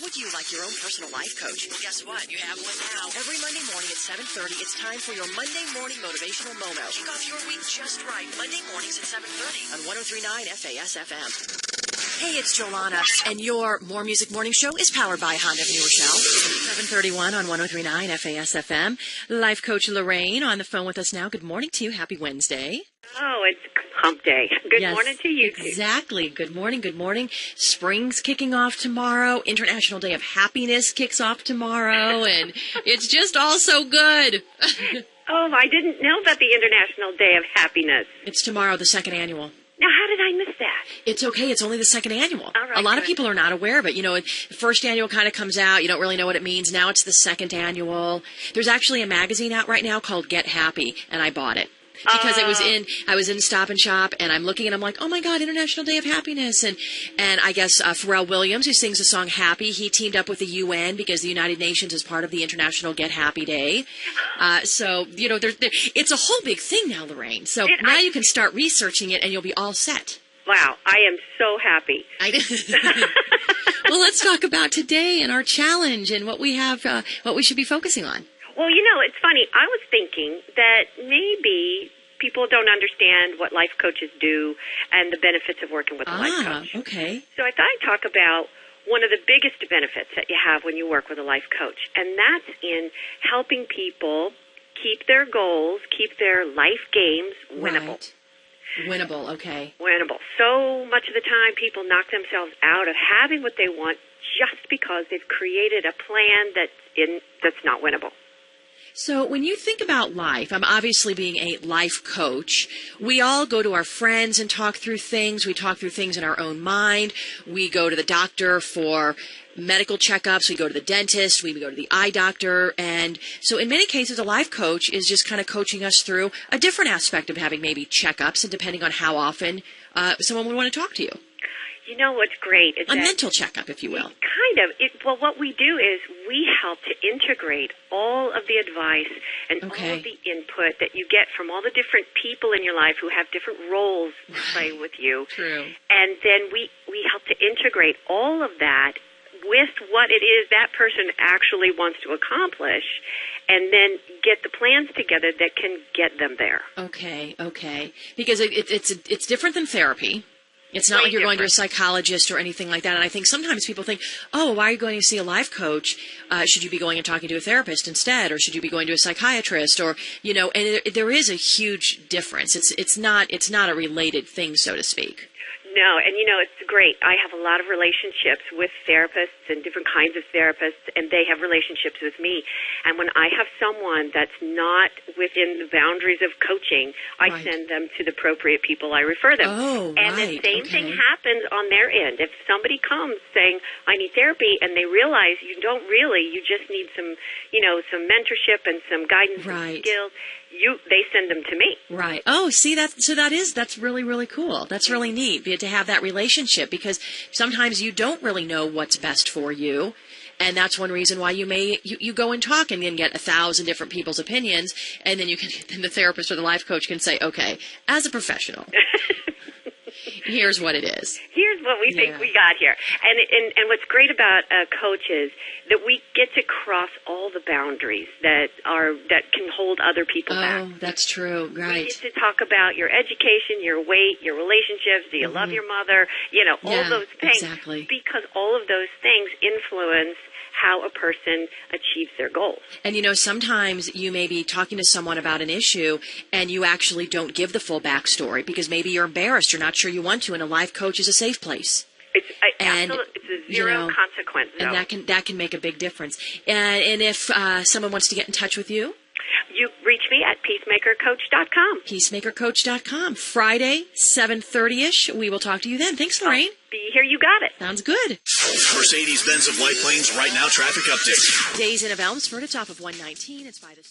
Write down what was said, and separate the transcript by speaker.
Speaker 1: would you like your own personal life coach? Well, guess what? You have one now. Every Monday morning at 7:30, it's time for your Monday morning motivational moment. Kick off your week just right. Monday mornings at 7:30 on 103.9 FAS-FM. Hey, it's Jolana, and your More Music Morning Show is powered by Honda of New Rochelle. 7:31 on 103.9 FAS-FM. Life coach Lorraine on the phone with us now. Good morning to you. Happy Wednesday.
Speaker 2: Oh, it's hump day. Good morning to you too.
Speaker 1: Exactly. Good morning. Good morning. Spring's kicking off tomorrow. International Day of Happiness kicks off tomorrow, and it's just all so good.
Speaker 2: Oh, I didn't know about the International Day of Happiness.
Speaker 1: It's tomorrow, the second annual.
Speaker 2: Now, how did I miss that?
Speaker 1: It's okay. It's only the second annual.
Speaker 2: All right,
Speaker 1: a lot of people are not aware of it. You know, the first annual kind of comes out. You don't really know what it means. Now it's the second annual. There's actually a magazine out right now called Get Happy, and I bought it. Because I was in Stop and Shop, and I'm looking, and I'm like, oh my God, International Day of Happiness, and I guess Pharrell Williams, who sings the song Happy, he teamed up with the UN because the United Nations is part of the International Get Happy Day. So you know, it's a whole big thing now, Lorraine. So now you can start researching it, and you'll be all set.
Speaker 2: Wow, I am so happy.
Speaker 1: Well, let's talk about today and our challenge and what we have, what we should be focusing on.
Speaker 2: Well, you know, it's funny. I was thinking that maybe people don't understand what life coaches do and the benefits of working with a life coach.
Speaker 1: Okay.
Speaker 2: So I thought I'd talk about one of the biggest benefits that you have when you work with a life coach, and that's in helping people keep their goals, keep their life games winnable.
Speaker 1: Right. Winnable, okay.
Speaker 2: Winnable. So much of the time people knock themselves out of having what they want just because they've created a plan that's not winnable.
Speaker 1: So when you think about life, I'm obviously being a life coach. We all go to our friends and talk through things. We talk through things in our own mind. We go to the doctor for medical checkups. We go to the dentist. We go to the eye doctor. And so in many cases, a life coach is just kind of coaching us through a different aspect of having maybe checkups, and depending on how often someone would want to talk to you.
Speaker 2: You know what's great is
Speaker 1: a mental checkup, if you will.
Speaker 2: Kind of. Well, what we do is we help to integrate all of the advice and all of the input that you get from all the different people in your life who have different roles to play with you.
Speaker 1: True.
Speaker 2: And then we help to integrate all of that with what it is that person actually wants to accomplish, and then get the plans together that can get them there. Okay.
Speaker 1: Because it's different than therapy. It's not like you're going to a psychologist or anything like that. And I think sometimes people think, oh, why are you going to see a life coach? Should you be going and talking to a therapist instead? Or should you be going to a psychiatrist? Or, you know, and there is a huge difference. It's not a related thing, so to speak.
Speaker 2: No, and you know, it's great. I have a lot of relationships with therapists and different kinds of therapists, and they have relationships with me. And when I have someone that's not within the boundaries of coaching, I send them to the appropriate people. I refer them. And the same thing happens on their end. If somebody comes saying, I need therapy, and they realize you don't really, you just need some, you know, some mentorship and some guidance and skills, they send them to me.
Speaker 1: Right. Oh, see, that's really, really cool. That's really neat to have that relationship, because sometimes you don't really know what's best for you. And that's one reason why you go and talk and then get 1,000 different people's opinions. And then then the therapist or the life coach can say, okay, as a professional, here's what it is. Here's
Speaker 2: what we think we got here. And what's great about a coach is that we get to cross all the boundaries that can hold other people back.
Speaker 1: Oh, that's true. Right.
Speaker 2: We get to talk about your education, your weight, your relationships, do you love your mother, you know, all those things.
Speaker 1: Exactly.
Speaker 2: Because all of those things influence how a person achieves their goals.
Speaker 1: And, you know, sometimes you may be talking to someone about an issue and you actually don't give the full backstory because maybe you're embarrassed, you're not sure you want to, and a life coach is a safe place.
Speaker 2: It's a zero consequence zone.
Speaker 1: And that can make a big difference. And if someone wants to get in touch with you?
Speaker 2: You reach me at peacemakercoach.com.
Speaker 1: Peacemakercoach.com. Friday, 7:30ish. We will talk to you then. Thanks, Lorraine.
Speaker 2: Be here. You got it.
Speaker 1: Sounds good.
Speaker 3: Mercedes-Benz of White Plains right now traffic update.
Speaker 1: Days in of Elmsford. It's off of 119. It's by the...